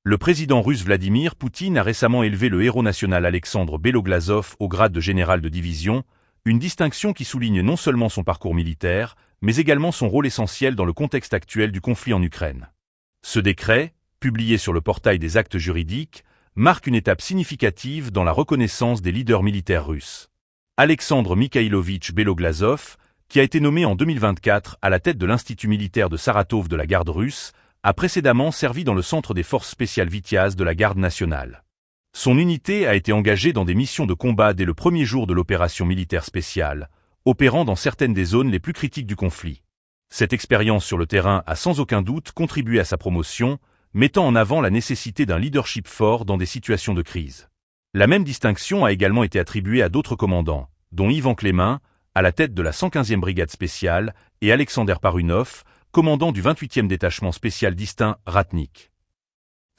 Le président russe Vladimir Poutine a récemment élevé le héros national Alexandre Beloglazov au grade de général de division, une distinction qui souligne non seulement son parcours militaire, mais également son rôle essentiel dans le contexte actuel du conflit en Ukraine. Ce décret, publié sur le portail des actes juridiques, marque une étape significative dans la reconnaissance des leaders militaires russes. Alexandre Mikhailovitch Beloglazov, qui a été nommé en 2024 à la tête de l'Institut militaire de Saratov de la garde russe, a précédemment servi dans le centre des forces spéciales Vitiaz de la garde nationale. Son unité a été engagée dans des missions de combat dès le premier jour de l'opération militaire spéciale, opérant dans certaines des zones les plus critiques du conflit. Cette expérience sur le terrain a sans aucun doute contribué à sa promotion, mettant en avant la nécessité d'un leadership fort dans des situations de crise. La même distinction a également été attribuée à d'autres commandants, dont Ivan Clémin, à la tête de la 115e brigade spéciale, et Alexander Parunov, commandant du 28e détachement spécial distinct Ratnik.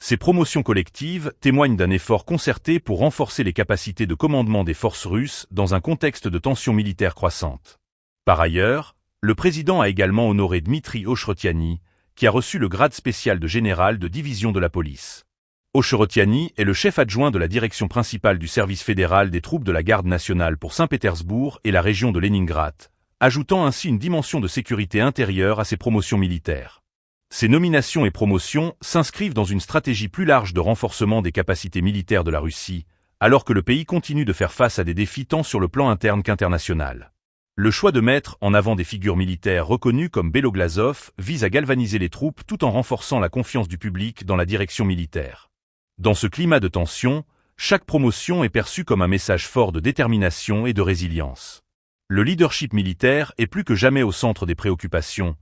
Ces promotions collectives témoignent d'un effort concerté pour renforcer les capacités de commandement des forces russes dans un contexte de tensions militaires croissantes. Par ailleurs, le président a également honoré Dmitri Ochrotiani, qui a reçu le grade spécial de général de division de la police. Ochrotiani est le chef adjoint de la direction principale du service fédéral des troupes de la garde nationale pour Saint-Pétersbourg et la région de Leningrad, ajoutant ainsi une dimension de sécurité intérieure à ses promotions militaires. Ces nominations et promotions s'inscrivent dans une stratégie plus large de renforcement des capacités militaires de la Russie, alors que le pays continue de faire face à des défis tant sur le plan interne qu'international. Le choix de mettre en avant des figures militaires reconnues comme Beloglazov vise à galvaniser les troupes tout en renforçant la confiance du public dans la direction militaire. Dans ce climat de tension, chaque promotion est perçue comme un message fort de détermination et de résilience. Le leadership militaire est plus que jamais au centre des préoccupations,